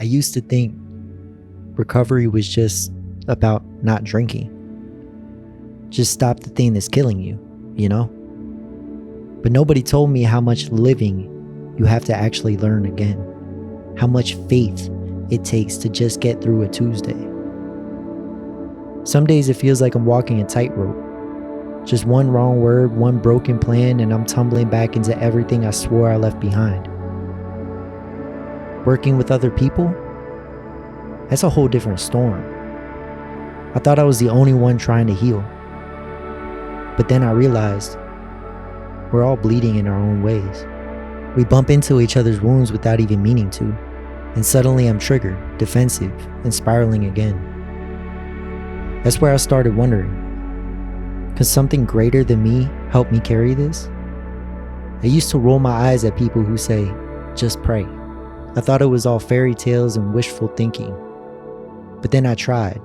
I used to think recovery was just about not drinking. Just stop the thing that's killing you, you know? But nobody told me how much living you have to actually learn again. How much faith it takes to just get through a Tuesday. Some days it feels like I'm walking a tightrope. Just one wrong word, one broken plan, and I'm tumbling back into everything I swore I left behind. Working with other people? That's a whole different storm. I thought I was the only one trying to heal. But then I realized we're all bleeding in our own ways. We bump into each other's wounds without even meaning to, and suddenly I'm triggered, defensive, and spiraling again. That's where I started wondering, could something greater than me help me carry this? I used to roll my eyes at people who say, just pray. I thought it was all fairy tales and wishful thinking. But then I tried.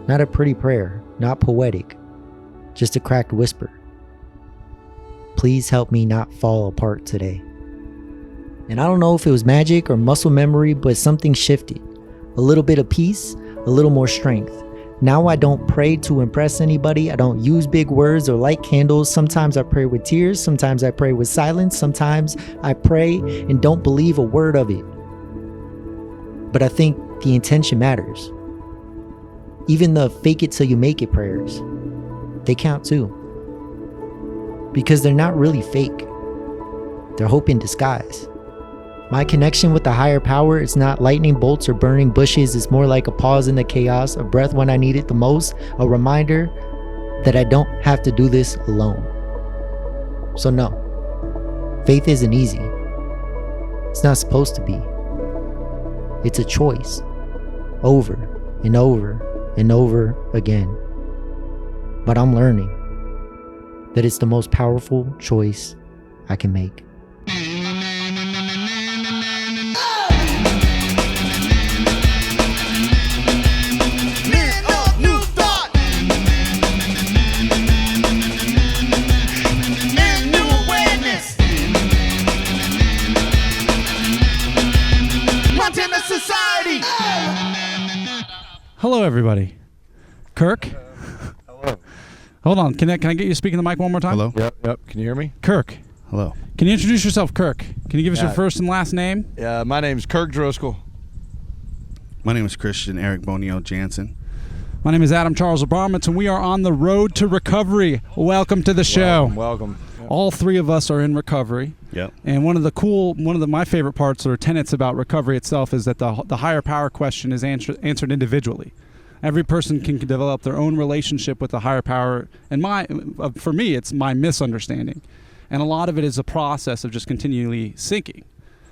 Not a pretty prayer, not poetic, just a cracked whisper. Please help me not fall apart today. And I don't know if it was magic or muscle memory, but something shifted. A little bit of peace, a little more strength. Now I don't pray to impress anybody. I don't use big words or light candles. Sometimes I pray with tears. Sometimes I pray with silence. Sometimes I pray and don't believe a word of it. But I think the intention matters. Even the fake it till you make it prayers, they count too. Because they're not really fake. They're hope in disguise. My connection with the higher power is not lightning bolts or burning bushes. It's more like a pause in the chaos, a breath when I need it the most, a reminder that I don't have to do this alone. So no, faith isn't easy. It's not supposed to be. It's a choice, over and over and over again. But I'm learning that it's the most powerful choice I can make. Hello, everybody. Kirk? Hello. Hold on. Can I get you to speak in the mic one more time? Hello. Yep. Can you hear me? Kirk. Hello. Can you introduce yourself, Kirk? Can you give us your first and last name? My name's Kirk Driscoll. My name is Christian Eric Bonio Jansen. My name is Adam Charles Abramovitz, and we are on the road to recovery. Welcome to the show. Welcome. All three of us are in recovery. Yep. And one of my favorite parts or tenets about recovery itself is that the higher power question is answered individually. Every person can develop their own relationship with the higher power. And for me, it's my misunderstanding. And a lot of it is a process of just continually sinking.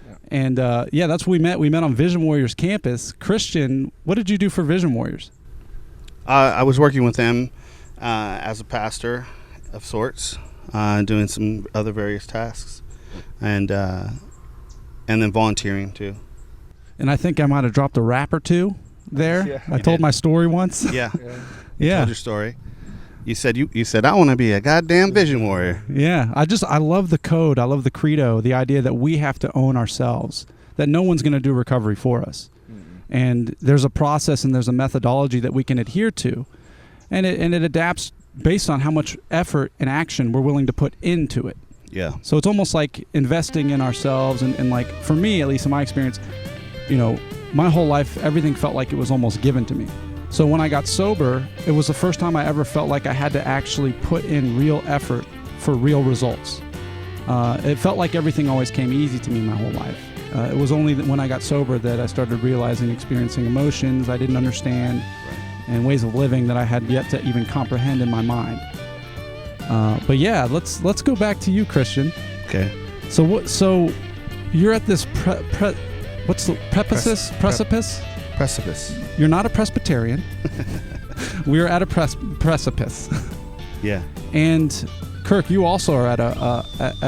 Yeah. And that's what we met. We met on Vision Warriors campus. Christian, what did you do for Vision Warriors? I was working with them as a pastor of sorts, doing some other various tasks, and then volunteering too. And I think I might have dropped a rap or two there. Yeah. I told my story once. Yeah. You told your story. You said I want to be a goddamn vision warrior. Yeah. I love the code. I love the credo. The idea that we have to own ourselves. That no one's going to do recovery for us. And there's a process and there's a methodology that we can adhere to, and it adapts based on how much effort and action we're willing to put into it. Yeah. So it's almost like investing in ourselves, and like for me, at least in my experience, my whole life, everything felt like it was almost given to me. So when I got sober, it was the first time I ever felt like I had to actually put in real effort for real results. It felt like everything always came easy to me my whole life. It was only when I got sober that I started realizing, experiencing emotions I didn't understand, and ways of living that I had yet to even comprehend in my mind. But yeah, let's go back to you, Christian. Okay. So you're at this what's the precipice? Precipice. You're not a Presbyterian. We're at a precipice. Yeah. And Kirk, you also are at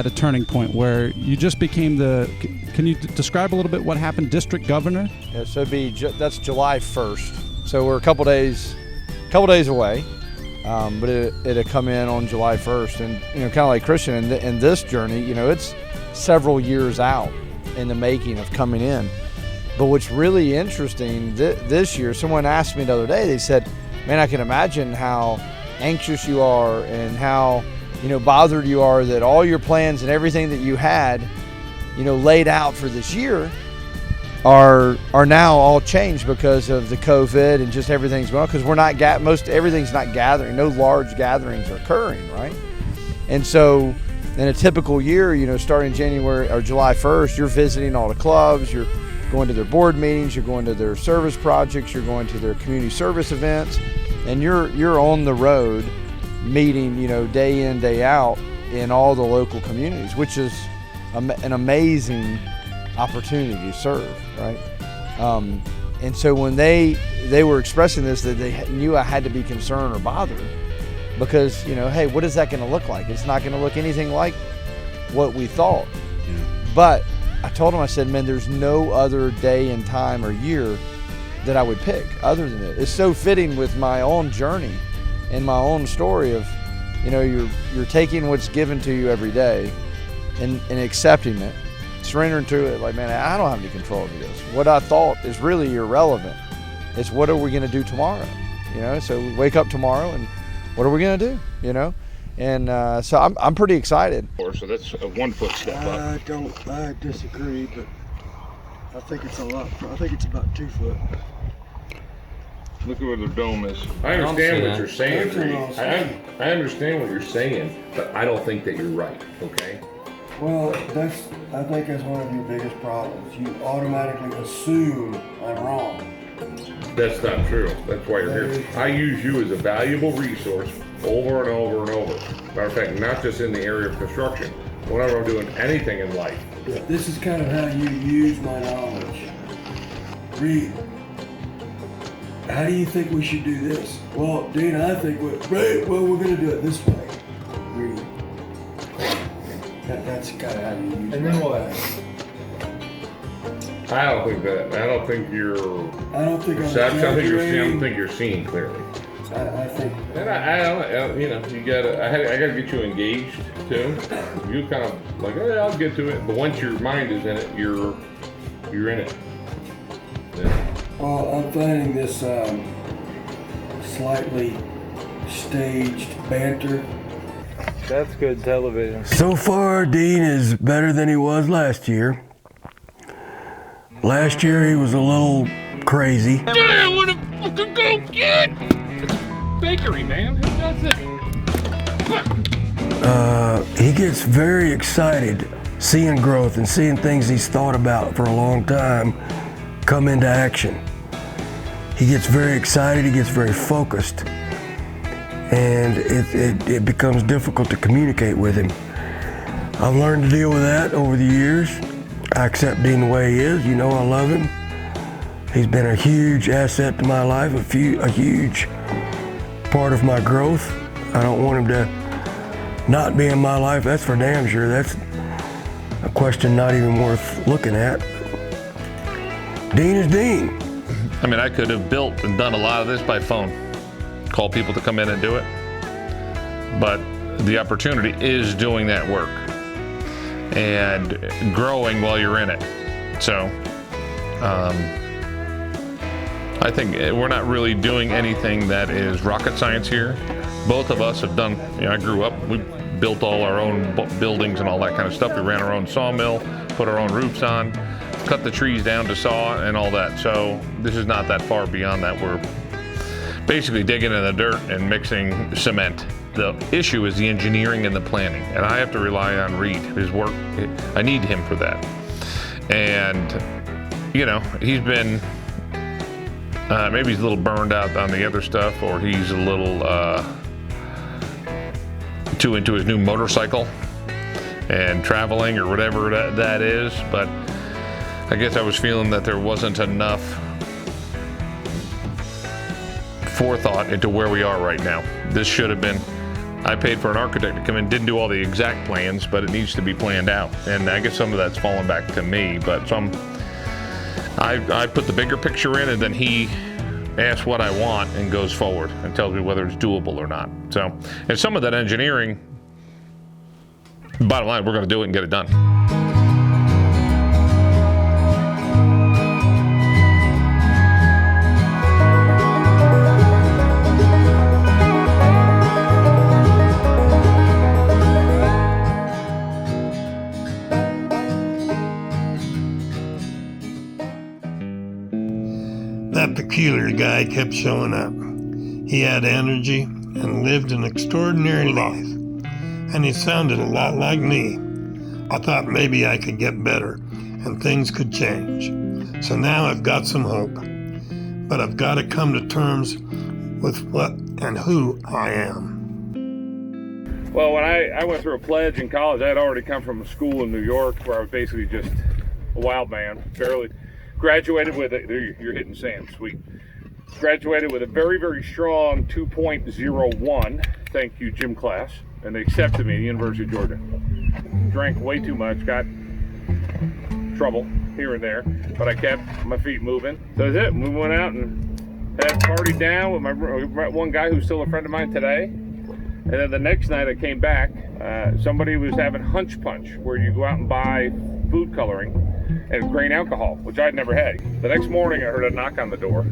a turning point where you just became Can you describe a little bit what happened? District governor? Yeah, so that's July 1st. So we're a couple days away, but it had come in on July 1st, and kind of like Christian in this journey, it's several years out in the making of coming in, But what's really interesting this year, someone asked me the other day, they said, man, I can imagine how anxious you are and how, bothered you are that all your plans and everything that you had, laid out for this year are now all changed because of the COVID and just everything's going on, because we're not everything's not gathering. No large gatherings are occurring, right? And so in a typical year, starting January or July 1st, you're visiting all the clubs, you're going to their board meetings, you're going to their service projects, you're going to their community service events, and you're on the road meeting, day in, day out in all the local communities, which is an amazing opportunity to serve, right? And so when they were expressing this, that they knew I had to be concerned or bothered, because, hey, what is that going to look like? It's not going to look anything like what we thought. Yeah. But I told them, I said, man, there's no other day and time or year that I would pick other than it. It's so fitting with my own journey and my own story of, you're taking what's given to you every day and accepting it, surrendering to it. Like, man, I don't have any control over this. What I thought is really irrelevant. It's what are we going to do tomorrow? So we wake up tomorrow and what are we going to do? And so I'm pretty excited. So that's a 1 foot step up. I disagree, but I think it's a lot. I think it's about 2 foot. Look at where the dome is. I understand what you're saying, Reed. I understand what you're saying, but I don't think that you're right, okay? Well, I think that's one of your biggest problems. You automatically assume I'm wrong. That's not true. That's why you're here. I use you as a valuable resource over and over and over. Matter of fact, not just in the area of construction. Whenever I'm doing anything in life. This is kind of how you use my knowledge. Reed, how do you think we should do this? Well, Dean, I think we're going to do it this way. Reed. That's kind of how you use And then what? I don't think that. I don't think you're. I don't think I'm I don't think you're seeing clearly. I think. And I don't. You gotta. I gotta get you engaged too. You kind of like, oh, yeah, I'll get to it. But once your mind is in it, you're in it. Yeah. Well, I'm finding this slightly staged banter. That's good television. So far, Dean is better than he was last year. Last year, he was a little crazy. I want to fucking go get bakery, man. Who does it? He gets very excited seeing growth and seeing things he's thought about for a long time come into action. He gets very excited, he gets very focused, and it becomes difficult to communicate with him. I've learned to deal with that over the years. I accept Dean the way he is. I love him. He's been a huge asset to my life, a huge part of my growth. I don't want him to not be in my life, that's for damn sure. That's a question not even worth looking at. Dean is Dean. I mean, I could have built and done a lot of this by phone, call people to come in and do it, but the opportunity is doing that work and growing while you're in it. So I think we're not really doing anything that is rocket science here. Both of us have done, I grew up, we built all our own buildings and all that kind of stuff. We ran our own sawmill, put our own roofs on, cut the trees down to saw and all that. So this is not that far beyond that. We're basically digging in the dirt and mixing cement. The issue is the engineering and the planning, and I have to rely on Reed, his work. I need him for that. And, he's been, maybe he's a little burned out on the other stuff, or he's a little too into his new motorcycle and traveling or whatever that is. But I guess I was feeling that there wasn't enough forethought into where we are right now. This should have been, I paid for an architect to come in, didn't do all the exact plans, but it needs to be planned out. And I guess some of that's fallen back to me, but I put the bigger picture in, and then he asks what I want and goes forward and tells me whether it's doable or not. So, and some of that engineering, bottom line, we're gonna do it and get it done. That peculiar guy kept showing up. He had energy and lived an extraordinary life. And he sounded a lot like me. I thought maybe I could get better and things could change. So now I've got some hope. But I've got to come to terms with what and who I am. Well, when I went through a pledge in college, I had already come from a school in New York where I was basically just a wild man. Barely graduated with it. You're hitting sand, sweet. Graduated with a very, very strong 2.01. Thank you, gym class. And they accepted me at the University of Georgia. Drank way too much, got trouble here and there, but I kept my feet moving. So that's it. We went out and had a party down with my one guy who's still a friend of mine today. And then the next night I came back, somebody was having hunch punch, where you go out and buy food coloring and grain alcohol, which I'd never had. The next morning I heard a knock on the door,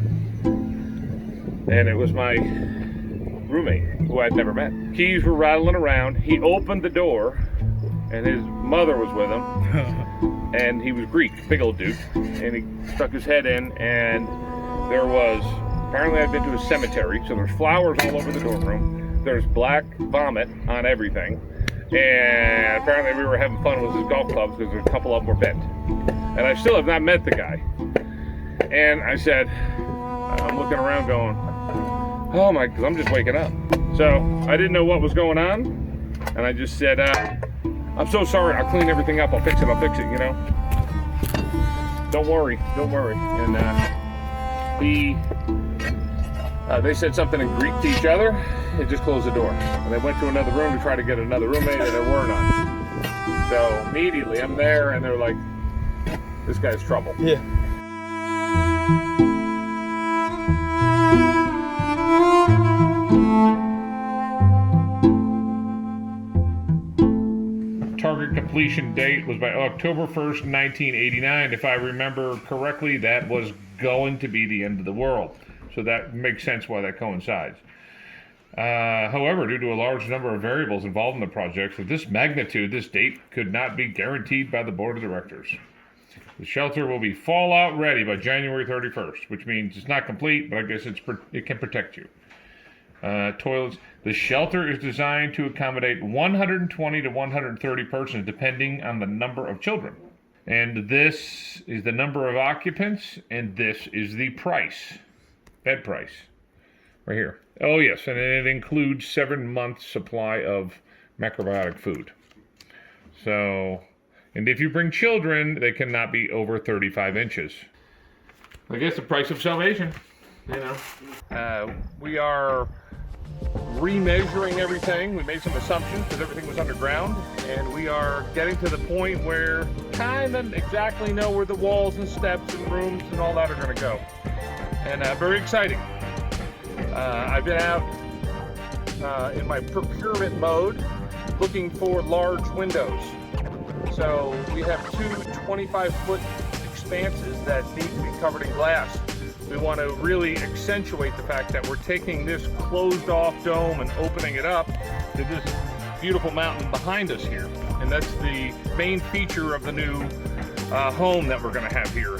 and it was my roommate, who I'd never met. Keys were rattling around. He opened the door, and his mother was with him, and he was Greek, big old dude, and he stuck his head in, and there was, apparently I'd been to a cemetery, so there's flowers all over the dorm room. There's black vomit on everything, and apparently we were having fun with his golf clubs because a couple of them were bent. And I still have not met the guy. And I said, I'm looking around going, oh my, because I'm just waking up. So I didn't know what was going on, and I just said, I'm so sorry, I'll clean everything up, I'll fix it, you know? Don't worry. And they said something in Greek to each other. They just closed the door. And they went to another room to try to get another roommate, and there were none. So immediately I'm there, and they're like, this guy's trouble. Yeah. Target completion date was by October 1st, 1989. If I remember correctly, that was going to be the end of the world. So that makes sense why that coincides. However, due to a large number of variables involved in the project, of this magnitude, this date could not be guaranteed by the board of directors. The shelter will be fallout ready by January 31st, which means it's not complete, but I guess it can protect you. Toilets. The shelter is designed to accommodate 120 to 130 persons, depending on the number of children. And this is the number of occupants, and this is the price. Bed price. Right here. Oh, yes, and it includes 7 months' supply of macrobiotic food. So, and if you bring children, they cannot be over 35 inches. I guess the price of salvation, you know. We are remeasuring everything. We made some assumptions because everything was underground, and we are getting to the point where kind of exactly know where the walls and steps and rooms and all that are going to go. And very exciting. I've been out in my procurement mode looking for large windows. So we have two 25-foot expanses that need to be covered in glass. We want to really accentuate the fact that we're taking this closed off dome and opening it up to this beautiful mountain behind us here. And that's the main feature of the new home that we're going to have here.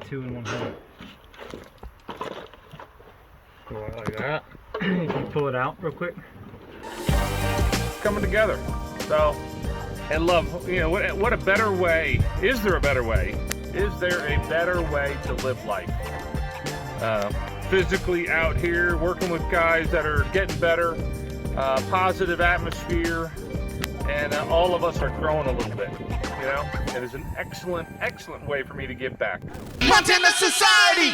Two in one hole. Go out like that. You can pull it out real quick. It's coming together. So, and love, you know, what a better way, is there a better way? Is there a better way to live life? Physically out here, working with guys that are getting better, positive atmosphere, and all of us are growing a little bit. You know, it is an excellent, excellent way for me to give back. Montana Society!